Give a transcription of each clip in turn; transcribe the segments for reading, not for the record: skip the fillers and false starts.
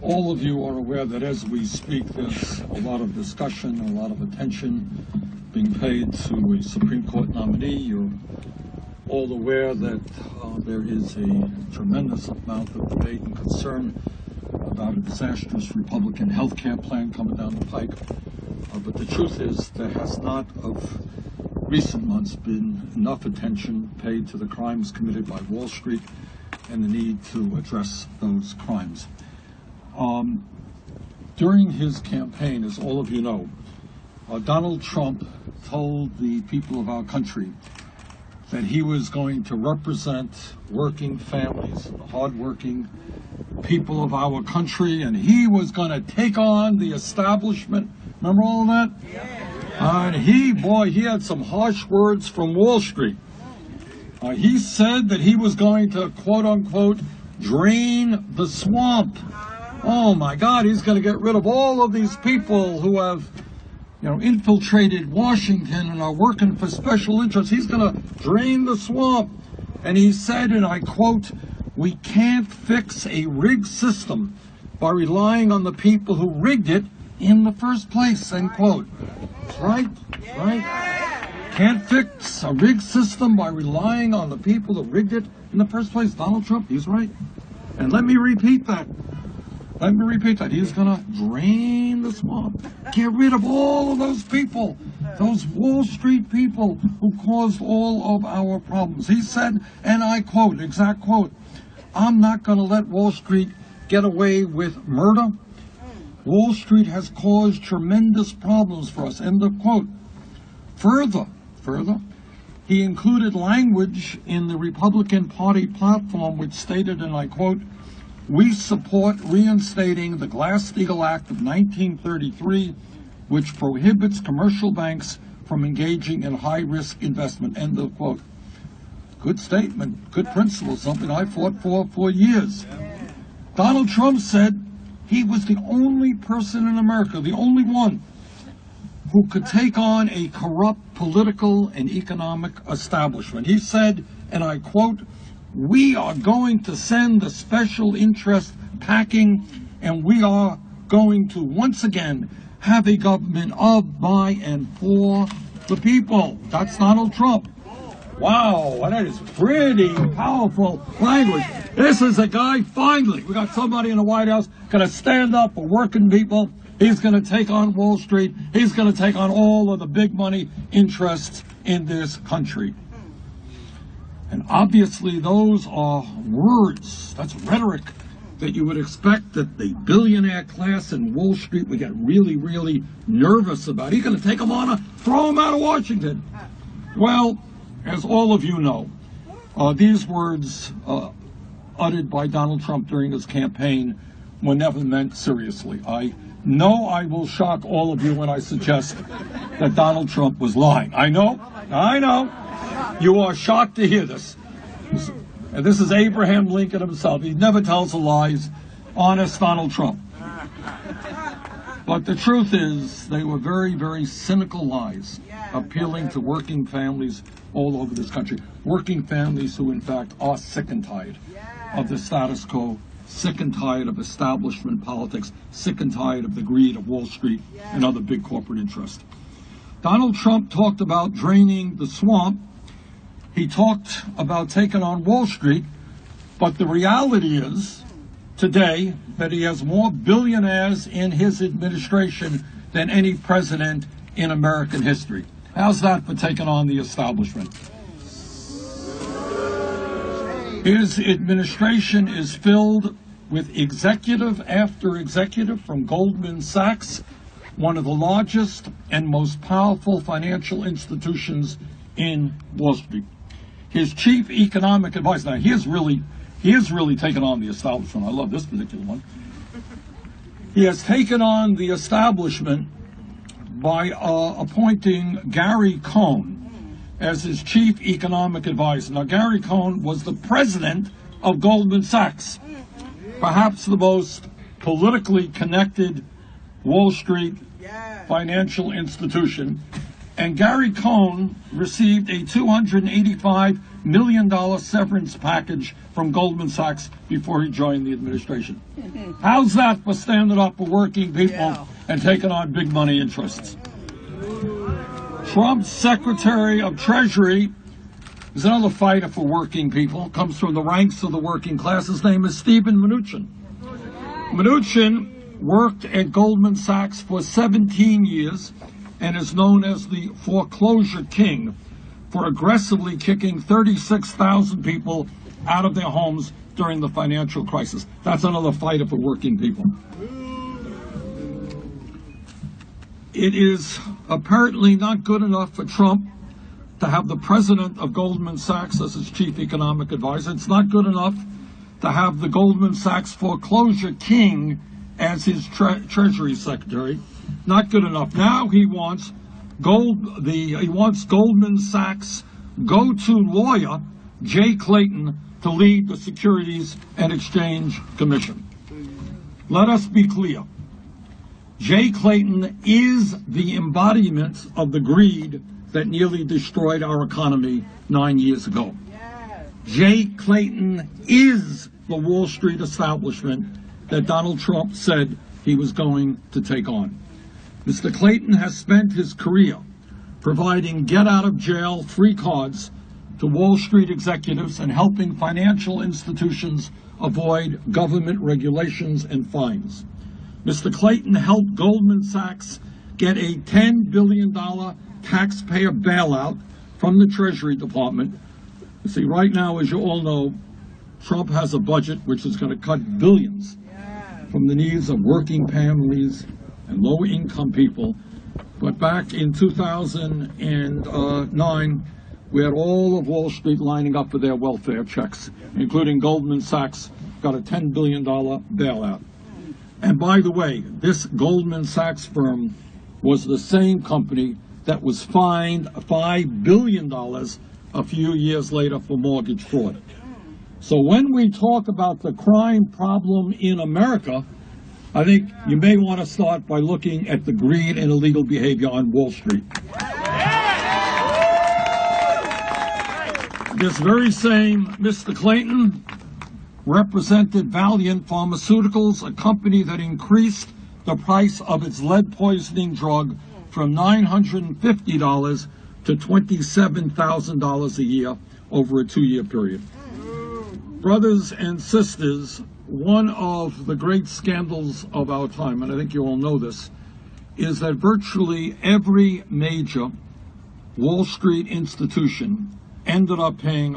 All of you are aware that as we speak, there's a lot of discussion, a lot of attention being paid to a Supreme Court nominee. You're all aware that there is a tremendous amount of debate and concern about a disastrous Republican health care plan coming down the pike. But the truth is there has not, of recent months, been enough attention paid to the crimes committed by Wall Street and the need to address those crimes. During his campaign, as all of you know, Donald Trump told the people of our country that he was going to represent working families, the hardworking people of our country, and he was going to take on the establishment. Remember all of that? Yeah. And he had some harsh words from Wall Street. He said that he was going to, quote unquote, drain the swamp. Oh my God, he's going to get rid of all of these people who have, infiltrated Washington and are working for special interests. He's going to drain the swamp. And he said, and I quote, "We can't fix a rigged system by relying on the people who rigged it in the first place," end quote. That's right, right. Can't fix a rigged system by relying on the people who rigged it in the first place. Donald Trump, he's right. And let me repeat that. He's going to drain the swamp. Get rid of all of those people, those Wall Street people who caused all of our problems. He said, and I quote, exact quote, "I'm not going to let Wall Street get away with murder. Wall Street has caused tremendous problems for us," end of quote. Further, he included language in the Republican Party platform which stated, and I quote, "We support reinstating the Glass-Steagall Act of 1933, which prohibits commercial banks from engaging in high-risk investment," end of quote. Good statement, good principle, something I fought for years. Donald Trump said he was the only person in America, the only one, who could take on a corrupt political and economic establishment. He said, and I quote, "We are going to send the special interest packing, and we are going to once again have a government of, by, and for the people." That's Donald Trump. Wow, that is pretty powerful language. This is a guy, finally, we got somebody in the White House going to stand up for working people. He's going to take on Wall Street. He's going to take on all of the big money interests in this country. And obviously those are words, that's rhetoric that you would expect that the billionaire class in Wall Street would get really, really nervous about. He's going to take them on, throw them out of Washington. Well, as all of you know, these words uttered by Donald Trump during his campaign were never meant seriously. I know I will shock all of you when I suggest that Donald Trump was lying. I know. You are shocked to hear this. And this is Abraham Lincoln himself. He never tells lies. Honest Donald Trump. But the truth is, they were very, very cynical lies, appealing to working families all over this country. Working families who, in fact, are sick and tired of the status quo, sick and tired of establishment politics, sick and tired of the greed of Wall Street and other big corporate interests. Donald Trump talked about draining the swamp. He talked about taking on Wall Street, but the reality is today that he has more billionaires in his administration than any president in American history. How's that for taking on the establishment? His administration is filled with executive after executive from Goldman Sachs, one of the largest and most powerful financial institutions in Wall Street. His chief economic advisor, now he has really taken on the establishment. I love this particular one. He has taken on the establishment by appointing Gary Cohn as his chief economic advisor. Now, Gary Cohn was the president of Goldman Sachs, perhaps the most politically connected Wall Street financial institution. And Gary Cohn received a $285 million severance package from Goldman Sachs before he joined the administration. How's that for standing up for working people and taking on big money interests? Trump's Secretary of Treasury is another fighter for working people, comes from the ranks of the working class. His name is Steven Mnuchin. Mnuchin worked at Goldman Sachs for 17 years and is known as the foreclosure king for aggressively kicking 36,000 people out of their homes during the financial crisis. That's another fighter for working people. It is apparently not good enough for Trump to have the president of Goldman Sachs as his chief economic advisor. It's not good enough to have the Goldman Sachs foreclosure king as his treasury secretary. Not good enough. Now he wants Goldman Sachs go-to lawyer Jay Clayton to lead the Securities and Exchange Commission. Let us be clear. Jay Clayton is the embodiment of the greed that nearly destroyed our economy 9 years ago. Jay Clayton is the Wall Street establishment that Donald Trump said he was going to take on. Mr. Clayton has spent his career providing get-out-of-jail-free cards to Wall Street executives and helping financial institutions avoid government regulations and fines. Mr. Clayton helped Goldman Sachs get a $10 billion taxpayer bailout from the Treasury Department. You see, right now, as you all know, Trump has a budget which is going to cut billions from the needs of working families and low-income people. But back in 2009, we had all of Wall Street lining up for their welfare checks, including Goldman Sachs got a $10 billion bailout. And by the way, this Goldman Sachs firm was the same company that was fined $5 billion a few years later for mortgage fraud. So when we talk about the crime problem in America, I think you may want to start by looking at the greed and illegal behavior on Wall Street. This very same Mr. Clayton represented Valiant Pharmaceuticals, a company that increased the price of its lead poisoning drug from $950 to $27,000 a year over a 2-year period. Brothers and sisters, one of the great scandals of our time, and I think you all know this, is that virtually every major Wall Street institution ended up paying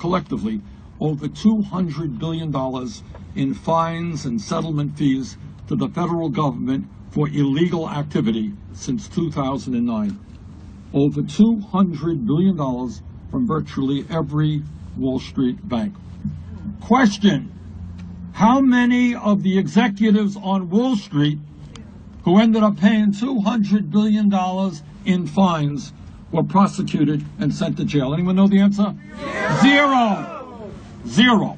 collectively over $200 billion in fines and settlement fees to the federal government for illegal activity since 2009. Over $200 billion from virtually every Wall Street bank. Question: how many of the executives on Wall Street who ended up paying $200 billion in fines were prosecuted and sent to jail? Anyone know the answer? Zero.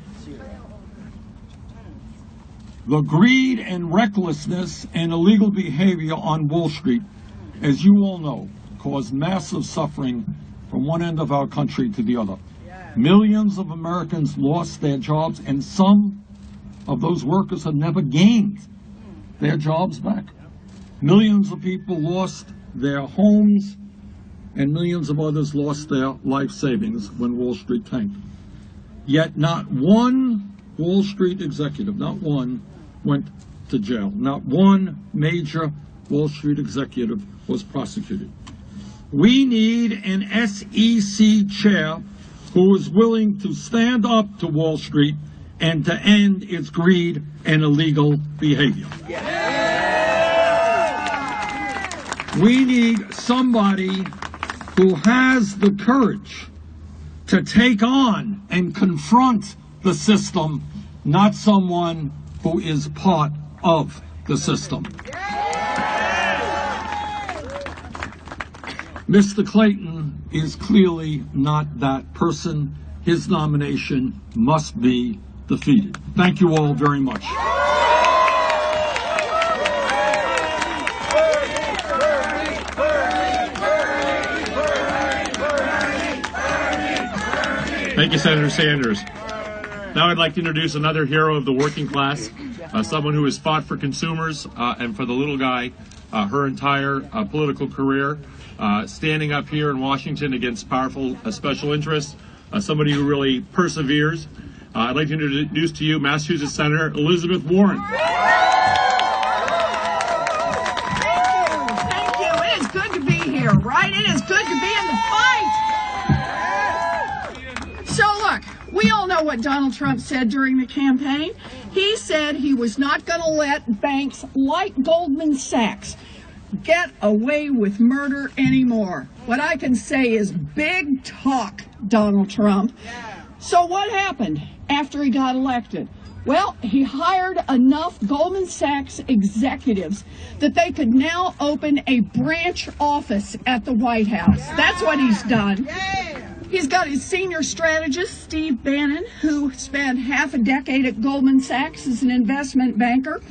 The greed and recklessness and illegal behavior on Wall Street, as you all know, caused massive suffering from one end of our country to the other. Millions of Americans lost their jobs, and some of those workers have never gained their jobs back. Millions of people lost their homes, and millions of others lost their life savings when Wall Street tanked. Yet not one Wall Street executive, not one, went to jail. Not one major Wall Street executive was prosecuted. We need an SEC chair who is willing to stand up to Wall Street and to end its greed and illegal behavior. We need somebody who has the courage to take on and confront the system, not someone who is part of the system. Mr. Clayton is clearly not that person. His nomination must be defeated. Thank you all very much. Thank you, Senator Sanders. Now I'd like to introduce another hero of the working class, someone who has fought for consumers and for the little guy her entire political career, standing up here in Washington against powerful special interests, somebody who really perseveres. I'd like to introduce to you Massachusetts Senator Elizabeth Warren. Thank you. It is good to be here, right? It is good to be in the fight. So look, we all know what Donald Trump said during the campaign. He said he was not going to let banks like Goldman Sachs get away with murder anymore. What I can say is big talk, Donald Trump. So what happened after he got elected? Well, he hired enough Goldman Sachs executives that they could now open a branch office at the White House. That's what he's done. He's got his senior strategist, Steve Bannon, who spent half a decade at Goldman Sachs as an investment banker.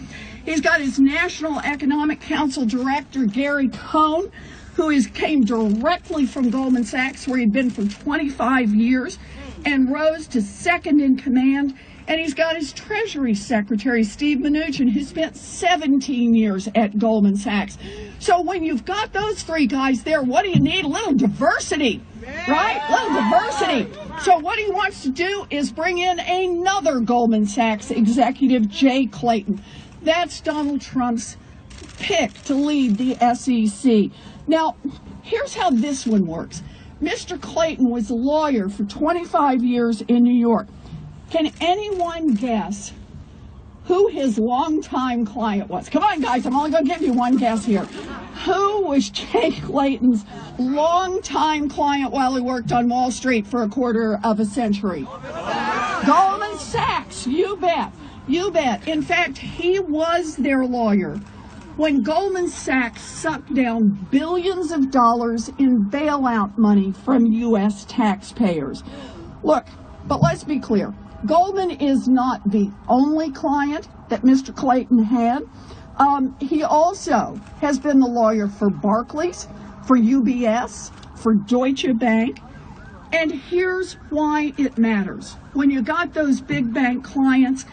He's got his National Economic Council director, Gary Cohn, who came directly from Goldman Sachs, where he'd been for 25 years, and rose to second in command. And he's got his Treasury Secretary, Steve Mnuchin, who spent 17 years at Goldman Sachs. So when you've got those three guys there, what do you need? A little diversity, right? A little diversity. So what he wants to do is bring in another Goldman Sachs executive, Jay Clayton. That's Donald Trump's pick to lead the SEC. Now, here's how this one works. Mr. Clayton was a lawyer for 25 years in New York. Can anyone guess who his longtime client was? Come on, guys, I'm only going to give you one guess here. Who was Jay Clayton's longtime client while he worked on Wall Street for a quarter of a century? Goldman Sachs, you bet. You bet. In fact, he was their lawyer when Goldman Sachs sucked down billions of dollars in bailout money from U.S. taxpayers. Look, but let's be clear. Goldman is not the only client that Mr. Clayton had. He also has been the lawyer for Barclays, for UBS, for Deutsche Bank. And here's why it matters. When you got those big bank clients,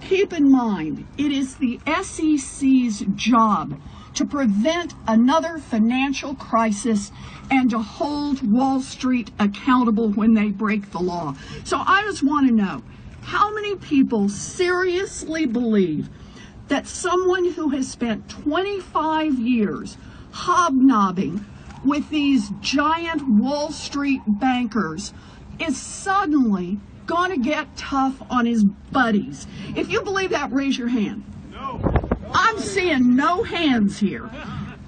keep in mind, it is the SEC's job to prevent another financial crisis and to hold Wall Street accountable when they break the law. So I just want to know, how many people seriously believe that someone who has spent 25 years hobnobbing with these giant Wall Street bankers is suddenly going to get tough on his buddies? If you believe that, raise your hand. No. I'm seeing no hands here.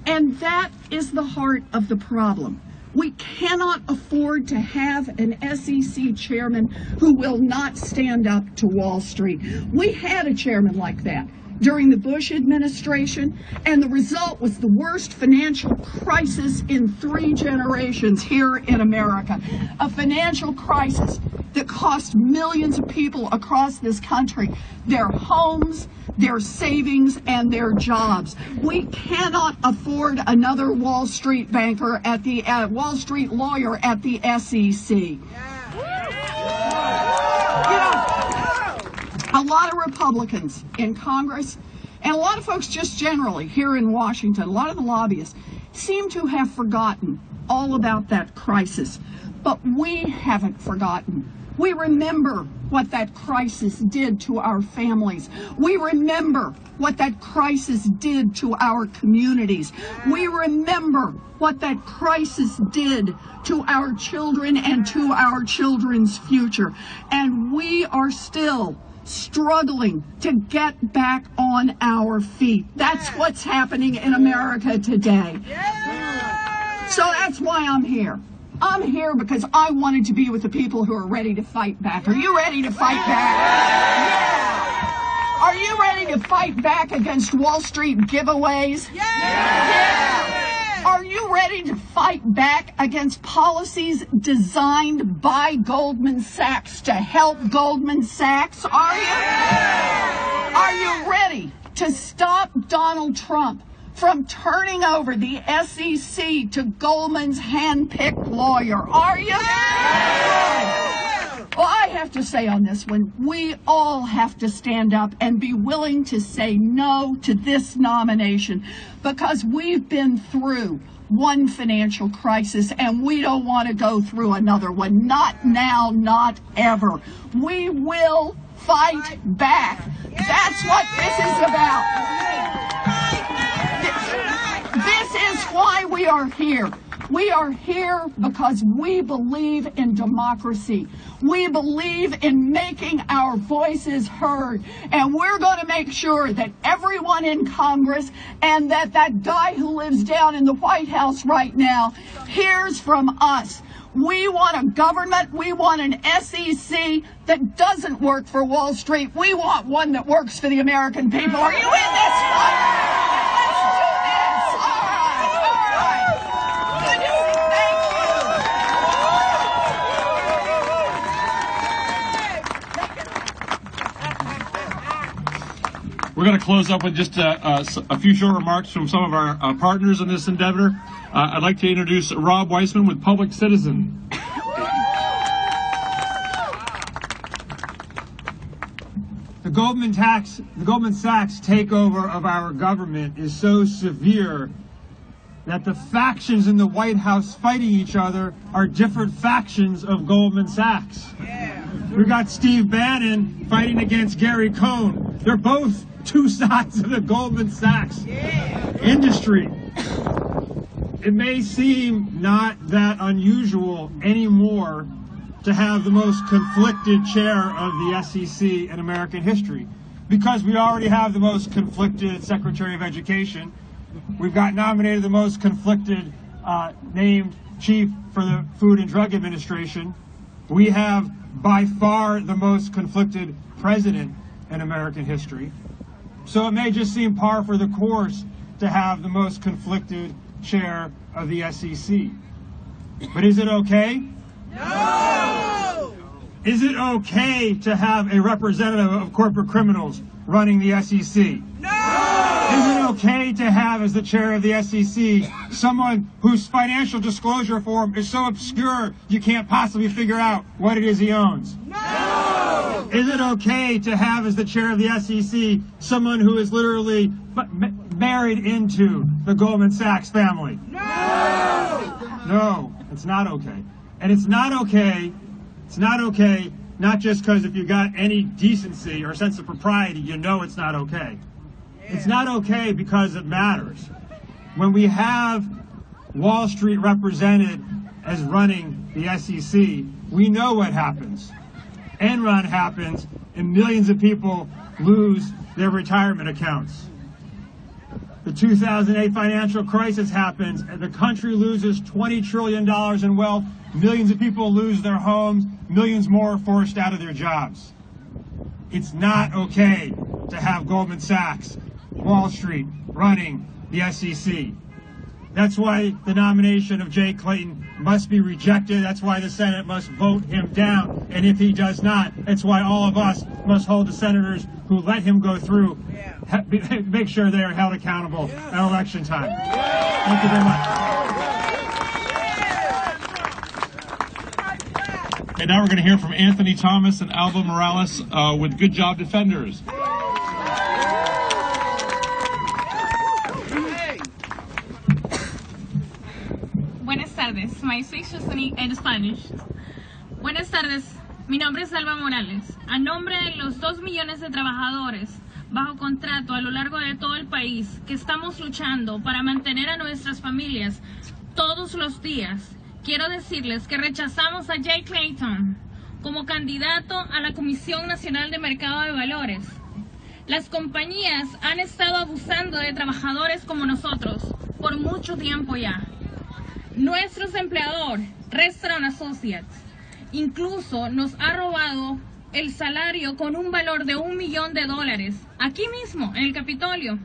And that is the heart of the problem. We cannot afford to have an SEC chairman who will not stand up to Wall Street. We had a chairman like that during the Bush administration, and the result was the worst financial crisis in 3 generations here in America. A financial crisis that cost millions of people across this country their homes, their savings, and their jobs. We cannot afford another Wall Street banker at the Wall Street lawyer at the SEC. You know, a lot of Republicans in Congress and a lot of folks just generally here in Washington, a lot of the lobbyists seem to have forgotten all about that crisis. But we haven't forgotten. We remember what that crisis did to our families. We remember what that crisis did to our communities. We remember what that crisis did to our children and to our children's future. And we are still struggling to get back on our feet. That's what's happening in America today. So that's why I'm here. I'm here because I wanted to be with the people who are ready to fight back. Are you ready to fight back? Yeah. Are you ready to fight back against Wall Street giveaways? Yeah. Are you ready to fight back against policies designed by Goldman Sachs to help Goldman Sachs? Are you? Yeah. Are you ready to stop Donald Trump from turning over the SEC to Goldman's hand-picked lawyer? Are you? Yeah. Well, I have to say on this one, we all have to stand up and be willing to say no to this nomination, because we've been through one financial crisis and we don't want to go through another one. Not now, not ever. We will fight back. That's what this is about. This is why we are here. We are here because we believe in democracy. We believe in making our voices heard. And we're going to make sure that everyone in Congress and that guy who lives down in the White House right now hears from us. We want a government, we want an SEC that doesn't work for Wall Street. We want one that works for the American people. Are you in this fight? Let's do this. All right. We're going to close up with just a few short remarks from some of our partners in this endeavor. I'd like to introduce Rob Weissman with Public Citizen. The Goldman Sachs takeover of our government is so severe that the factions in the White House fighting each other are different factions of Goldman Sachs. We've got Steve Bannon fighting against Gary Cohn. They're both two sides of the Goldman Sachs industry. It may seem not that unusual anymore to have the most conflicted chair of the SEC in American history, because we already have the most conflicted Secretary of Education. We've got nominated the most conflicted named chief for the Food and Drug Administration. We have by far the most conflicted president in American history. So it may just seem par for the course to have the most conflicted chair of the SEC. But is it okay? No! Is it okay to have a representative of corporate criminals running the SEC? No! Is it okay to have as the chair of the SEC someone whose financial disclosure form is so obscure you can't possibly figure out what it is he owns? No! Is it okay to have as the chair of the SEC someone who is literally married into the Goldman Sachs family? No! No, it's not okay. And it's not okay, not just because if you got any decency or sense of propriety, you know it's not okay. It's not okay because it matters. When we have Wall Street represented as running the SEC, we know what happens. Enron happens, and millions of people lose their retirement accounts. The 2008 financial crisis happens, and the country loses $20 trillion in wealth. Millions of people lose their homes. Millions more are forced out of their jobs. It's not okay to have Goldman Sachs, Wall Street, running the SEC. That's why the nomination of Jay Clayton must be rejected. That's why the Senate must vote him down. And if he does not, that's why all of us must hold the senators who let him go through, make sure they are held accountable at election time. Thank you very much. And now we're going to hear from Anthony Thomas and Alba Morales with Good Job Defenders. Buenas tardes. My speech is in Spanish. Buenas tardes. Mi nombre es Alba Morales. A nombre de los 2 millones de trabajadores bajo contrato a lo largo de todo el país que estamos luchando para mantener a nuestras familias todos los días, quiero decirles que rechazamos a Jay Clayton como candidato a la Comisión Nacional de Mercado de Valores. Las compañías han estado abusando de trabajadores como nosotros por mucho tiempo ya. Nuestros empleadores, Restaurant Associates, incluso nos ha robado el salario con un valor de $1 millón, aquí mismo, en el Capitolio.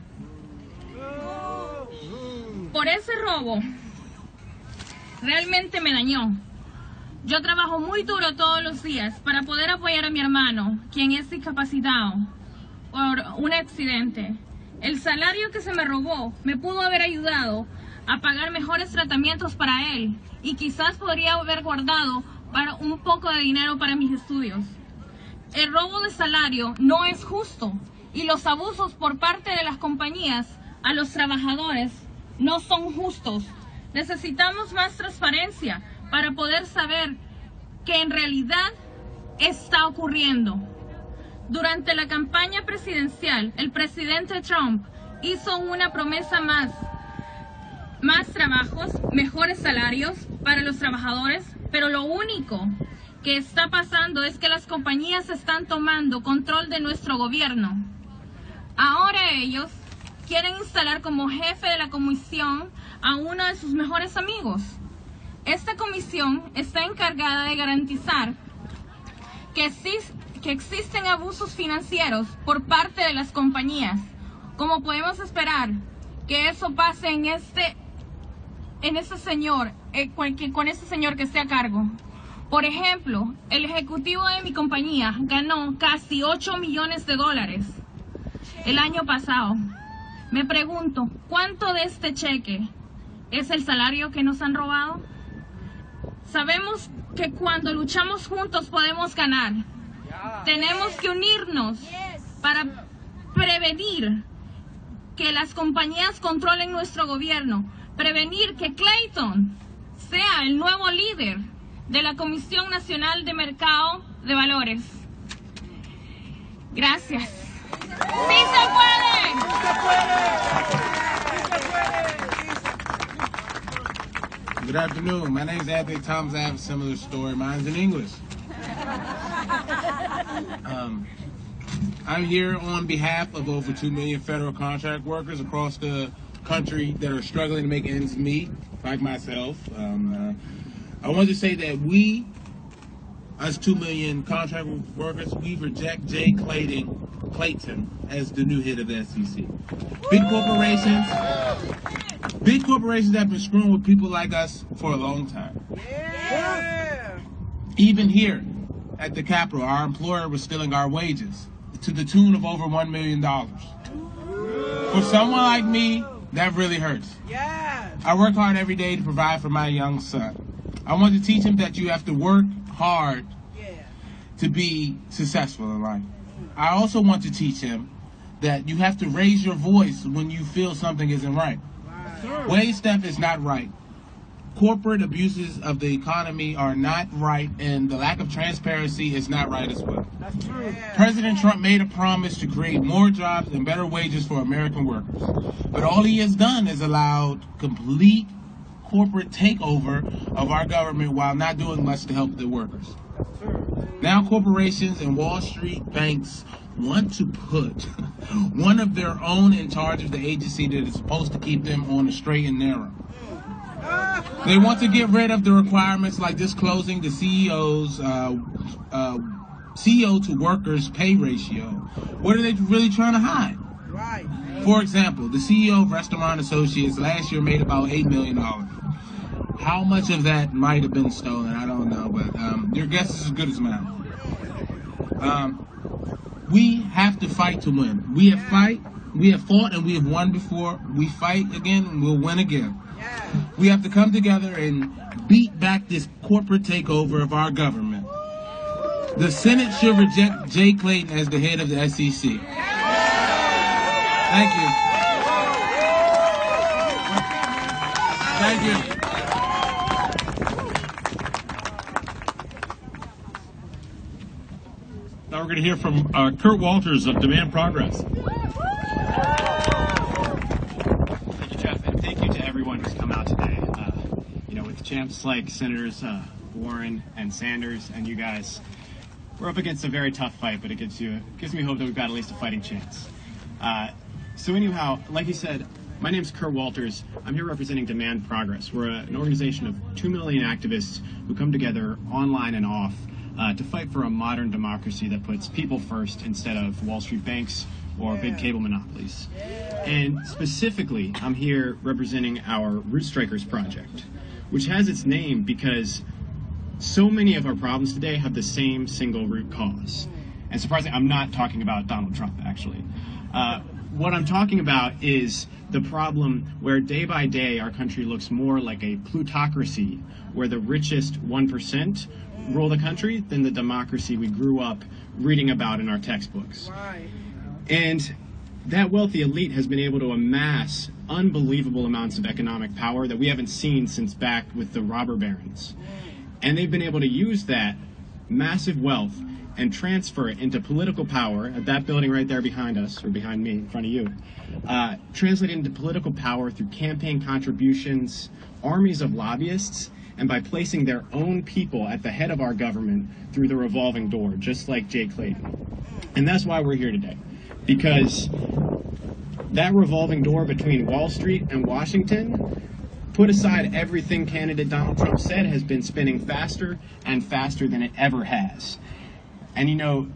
Por ese robo, realmente me dañó. Yo trabajo muy duro todos los días para poder apoyar a mi hermano, quien es discapacitado por un accidente. El salario que se me robó me pudo haber ayudado a pagar mejores tratamientos para él y quizás podría haber guardado para un poco de dinero para mis estudios. El robo de salario no es justo y los abusos por parte de las compañías a los trabajadores no son justos. Necesitamos más transparencia para poder saber qué en realidad está ocurriendo. Durante la campaña presidencial, el presidente Trump hizo una promesa más trabajos, mejores salarios para los trabajadores, pero lo único que está pasando es que las compañías están tomando control de nuestro gobierno. Ahora ellos quieren instalar como jefe de la comisión a uno de sus mejores amigos. Esta comisión está encargada de garantizar que existen abusos financieros por parte de las compañías. ¿Cómo podemos esperar que eso pase con ese señor que esté a cargo? Por ejemplo, el ejecutivo de mi compañía ganó casi $8 millones el año pasado. Me pregunto, ¿cuánto de este cheque es el salario que nos han robado? Sabemos que cuando luchamos juntos podemos ganar. Tenemos que unirnos para prevenir que las compañías controlen nuestro gobierno, prevenir que Clayton sea el nuevo líder de la Comisión Nacional de Mercado de Valores. Gracias. ¡Sí se puede! Good afternoon. My name is Anthony Thomas. I have a similar story. Mine's in English. I'm here on behalf of over 2 million federal contract workers across the country that are struggling to make ends meet, like myself. I want to say that we, us 2 million contract workers, we reject Jay Clayton as the new head of the SEC. Big corporations have been screwing with people like us for a long time. Even here at the Capitol, our employer was stealing our wages to the tune of over $1 million. For someone like me, that really hurts. I work hard every day to provide for my young son. I want to teach him that you have to work hard to be successful in life. I also want to teach him that you have to raise your voice when you feel something isn't right. Wage theft is not right. Corporate abuses of the economy are not right, and the lack of transparency is not right as well. President Trump made a promise to create more jobs and better wages for American workers, but all he has done is allowed complete corporate takeover of our government while not doing much to help the workers. Now corporations and Wall Street banks want to put one of their own in charge of the agency that is supposed to keep them on the straight and narrow. They want to get rid of the requirements like disclosing the CEO to workers pay ratio. What are they really trying to hide? For example, the CEO of Restaurant Associates last year made about $8 million. How much of that might have been stolen? I don't know, but your guess is as good as mine. We have to fight to win. We have fought and we have won before. We fight again and we'll win again. We have to come together and beat back this corporate takeover of our government. The Senate should reject Jay Clayton as the head of the SEC. Thank you. Thank you. Now we're going to hear from Kurt Walters of Demand Progress. Thank you, Jeff, and thank you to everyone who's come out today. With champs like Senators Warren and Sanders and you guys, we're up against a very tough fight, but it gives me hope that we've got at least a fighting chance. So anyhow, like you said, my name's Kurt Walters. I'm here representing Demand Progress. We're an organization of 2 million activists who come together online and off to fight for a modern democracy that puts people first instead of Wall Street banks or big cable monopolies. And specifically, I'm here representing our Root Strikers project, which has its name because so many of our problems today have the same single root cause. And surprisingly, I'm not talking about Donald Trump, actually. What I'm talking about is the problem where day by day our country looks more like a plutocracy where the richest 1% rule the country than the democracy we grew up reading about in our textbooks. And that wealthy elite has been able to amass unbelievable amounts of economic power that we haven't seen since back with the robber barons. And they've been able to use that massive wealth and transfer it into political power at that building right there behind us, or behind me, in front of you, translate it into political power through campaign contributions, armies of lobbyists, and by placing their own people at the head of our government through the revolving door, just like Jay Clayton. And that's why we're here today, because that revolving door between Wall Street and Washington, put aside everything candidate Donald Trump said, has been spinning faster and faster than it ever has. And you know,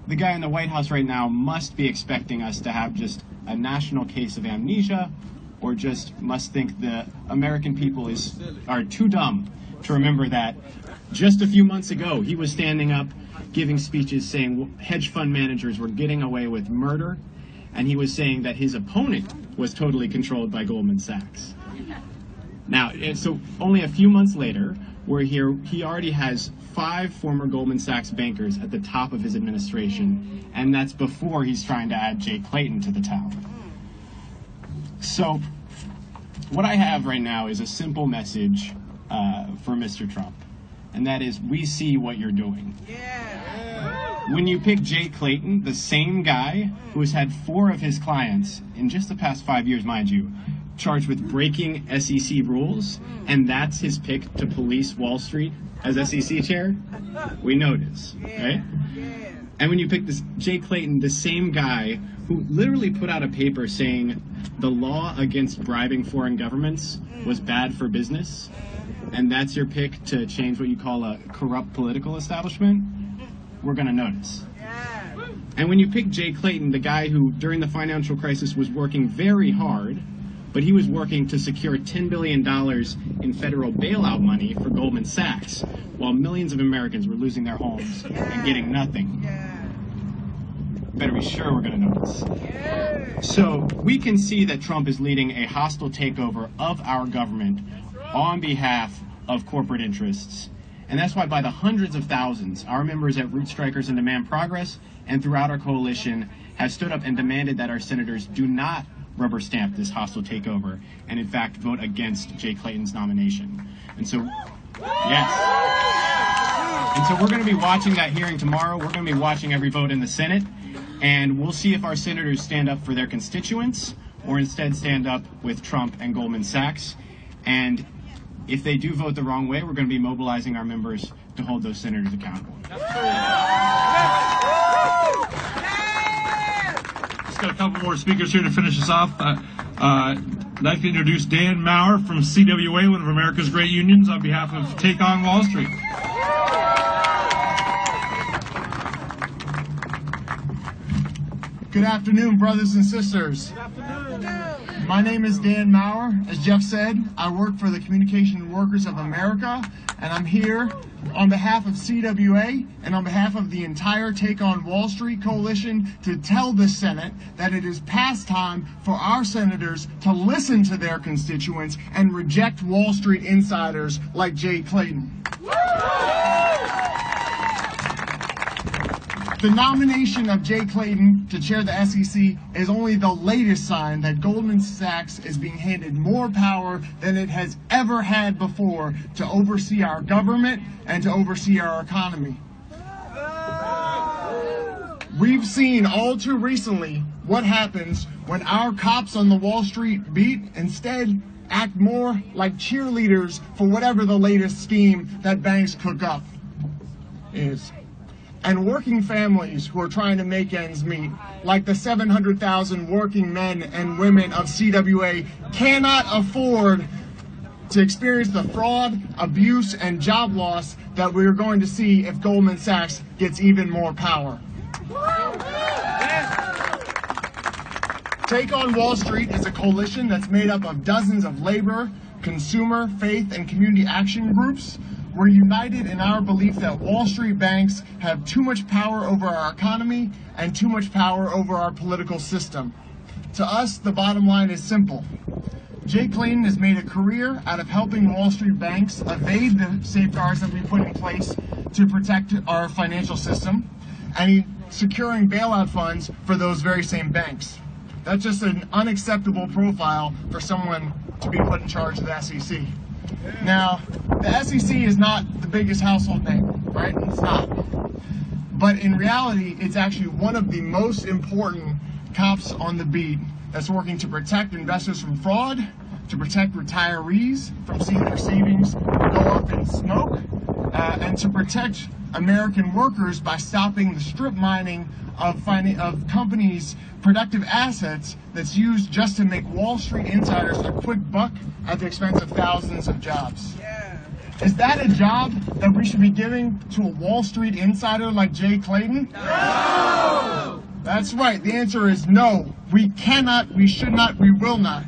the guy in the White House right now must be expecting us to have just a national case of amnesia, or just must think the American people are too dumb to remember that just a few months ago he was standing up giving speeches saying hedge fund managers were getting away with murder, and he was saying that his opponent was totally controlled by Goldman Sachs. Now, so only a few months later, we're here, he already has 5 former Goldman Sachs bankers at the top of his administration, and that's before he's trying to add Jay Clayton to the tower. So, what I have right now is a simple message for Mr. Trump, and that is, we see what you're doing. When you pick Jay Clayton, the same guy who has had 4 of his clients, in just the past 5 years, mind you, charged with breaking SEC rules, and that's his pick to police Wall Street as SEC chair, we notice, right? And when you pick this Jay Clayton, the same guy who literally put out a paper saying the law against bribing foreign governments was bad for business, and that's your pick to change what you call a corrupt political establishment, we're going to notice. And when you pick Jay Clayton, the guy who during the financial crisis was working very hard, but he was working to secure $10 billion in federal bailout money for Goldman Sachs, while millions of Americans were losing their homes and getting nothing. Better be sure we're going to notice. So we can see that Trump is leading a hostile takeover of our government on behalf of corporate interests. And that's why by the hundreds of thousands, our members at Root Strikers and Demand Progress and throughout our coalition have stood up and demanded that our senators do not rubber stamp this hostile takeover and in fact vote against Jay Clayton's nomination. And so, yes. And so we're going to be watching that hearing tomorrow. We're going to be watching every vote in the Senate, and we'll see if our senators stand up for their constituents or instead stand up with Trump and Goldman Sachs. And if they do vote the wrong way, we're going to be mobilizing our members to hold those senators accountable. Got a couple more speakers here to finish us off. I'd like to introduce Dan Maurer from CWA, one of America's great unions, on behalf of Take On Wall Street. Good afternoon, brothers and sisters. My name is Dan Maurer. As Jeff said, I work for the Communication Workers of America, and I'm here on behalf of CWA and on behalf of the entire Take On Wall Street coalition to tell the Senate that it is past time for our senators to listen to their constituents and reject Wall Street insiders like Jay Clayton. The nomination of Jay Clayton to chair the SEC is only the latest sign that Goldman Sachs is being handed more power than it has ever had before to oversee our government and to oversee our economy. We've seen all too recently what happens when our cops on the Wall Street beat instead act more like cheerleaders for whatever the latest scheme that banks cook up is. And working families who are trying to make ends meet, like the 700,000 working men and women of CWA, cannot afford to experience the fraud, abuse, and job loss that we're going to see if Goldman Sachs gets even more power. Take On Wall Street is a coalition that's made up of dozens of labor, consumer, faith, and community action groups. We're united in our belief that Wall Street banks have too much power over our economy and too much power over our political system. To us, the bottom line is simple. Jay Clayton has made a career out of helping Wall Street banks evade the safeguards that we put in place to protect our financial system, and he's securing bailout funds for those very same banks. That's just an unacceptable profile for someone to be put in charge of the SEC. Now, the SEC is not the biggest household name, right? It's not. But in reality, it's actually one of the most important cops on the beat that's working to protect investors from fraud, to protect retirees from seeing their savings go up in smoke, and to protect American workers by stopping the strip mining of companies' productive assets that's used just to make Wall Street insiders a quick buck at the expense of thousands of jobs. Is that a job that we should be giving to a Wall Street insider like Jay Clayton? No! That's right. The answer is no. We cannot, we should not, we will not.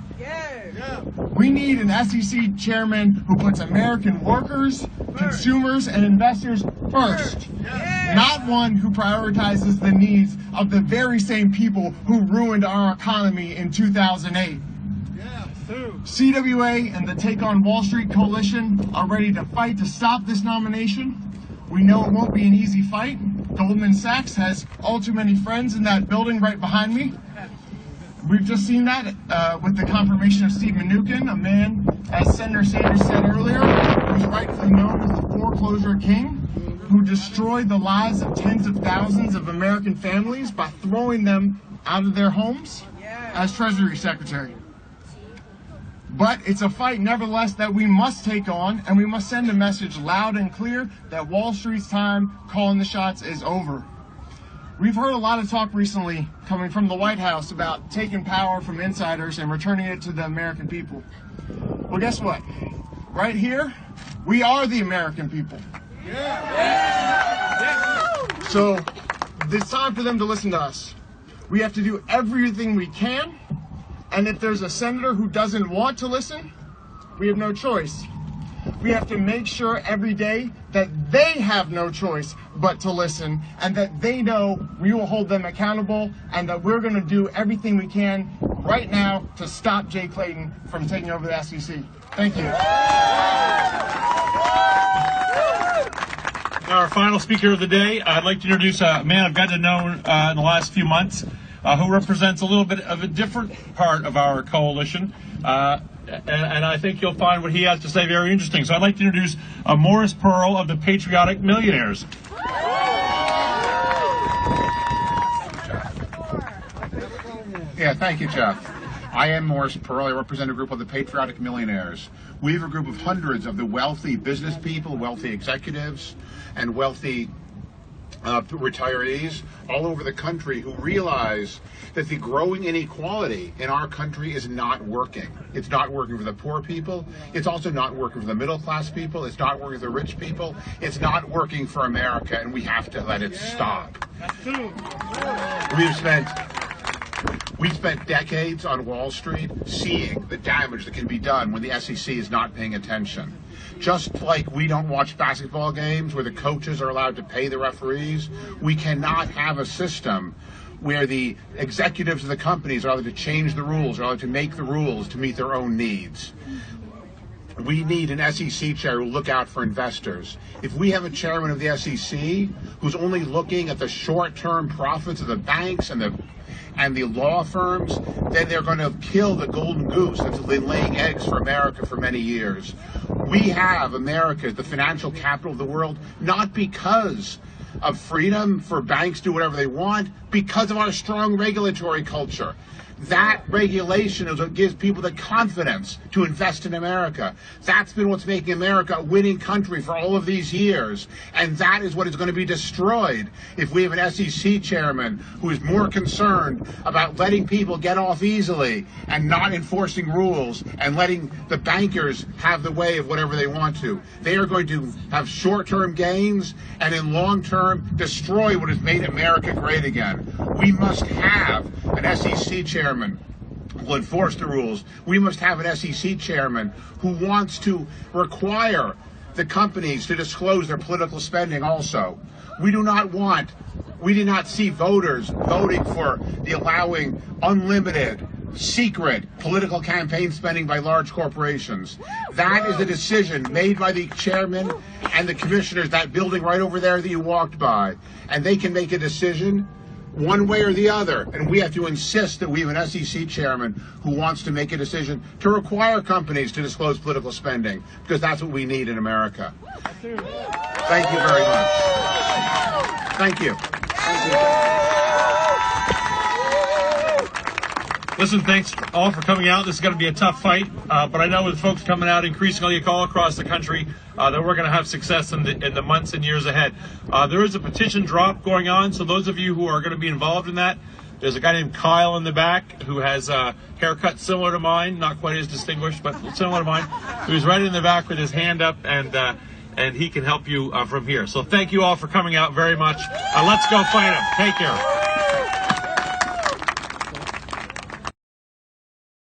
We need an SEC chairman who puts American workers, consumers, and investors first. Not one who prioritizes the needs of the very same people who ruined our economy in 2008. CWA and the Take on Wall Street Coalition are ready to fight to stop this nomination. We know it won't be an easy fight. Goldman Sachs has all too many friends in that building right behind me. We've just seen that with the confirmation of Steve Mnuchin, a man, as Senator Sanders said earlier, who's rightfully known as the foreclosure king, who destroyed the lives of tens of thousands of American families by throwing them out of their homes as Treasury Secretary. But it's a fight, nevertheless, that we must take on, and we must send a message loud and clear that Wall Street's time calling the shots is over. We've heard a lot of talk recently coming from the White House about taking power from insiders and returning it to the American people. Well, guess what? Right here, we are the American people. So it's time for them to listen to us. We have to do everything we can, and if there's a senator who doesn't want to listen, we have no choice. We have to make sure every day that they have no choice but to listen, and that they know we will hold them accountable, and that we're going to do everything we can right now to stop Jay Clayton from taking over the SEC. Thank you. Our final speaker of the day, I'd like to introduce a man I've gotten to know in the last few months, who represents a little bit of a different part of our coalition. And I think you'll find what he has to say very interesting. So I'd like to introduce Morris Pearl of the Patriotic Millionaires. Yeah, thank you, Jeff. I am Morris Pearl. I represent a group of the Patriotic Millionaires. We have a group of hundreds of the wealthy business people, wealthy executives, and wealthy retirees all over the country who realize that the growing inequality in our country is not working. It's not working for the poor people. It's also not working for the middle class people. It's not working for the rich people. It's not working for America, and we have to let it stop. We've spent decades on Wall Street seeing the damage that can be done when the SEC is not paying attention. Just like we don't watch basketball games where the coaches are allowed to pay the referees, we cannot have a system where the executives of the companies are allowed to change the rules, are allowed to make the rules to meet their own needs. We need an SEC chair who will look out for investors. If we have a chairman of the SEC who's only looking at the short-term profits of the banks and the law firms, then they're going to kill the golden goose that's been laying eggs for America for many years. We have America, the financial capital of the world, not because of freedom for banks to do whatever they want, because of our strong regulatory culture. That regulation is what gives people the confidence to invest in America. That's been what's making America a winning country for all of these years. And that is what is going to be destroyed if we have an SEC chairman who is more concerned about letting people get off easily and not enforcing rules and letting the bankers have the way of whatever they want to. They are going to have short-term gains and in long-term destroy what has made America great again. We must have an SEC chairman who will enforce the rules. We must have an SEC chairman who wants to require the companies to disclose their political spending also. We do not see voters voting for the allowing unlimited secret political campaign spending by large corporations. That is a decision made by the chairman and the commissioners, that building right over there that you walked by. And they can make a decision one way or the other. And we have to insist that we have an SEC chairman who wants to make a decision to require companies to disclose political spending, because that's what we need in America. Thank you very much. Thank you. Listen, thanks all for coming out. This is going to be a tough fight, but I know with folks coming out increasingly all across the country that we're going to have success in the months and years ahead. There is a petition drop going on, so those of you who are going to be involved in that, there's a guy named Kyle in the back who has a haircut similar to mine, not quite as distinguished, but similar to mine, who's right in the back with his hand up, and he can help you from here. So thank you all for coming out very much. Let's go fight him. Take care.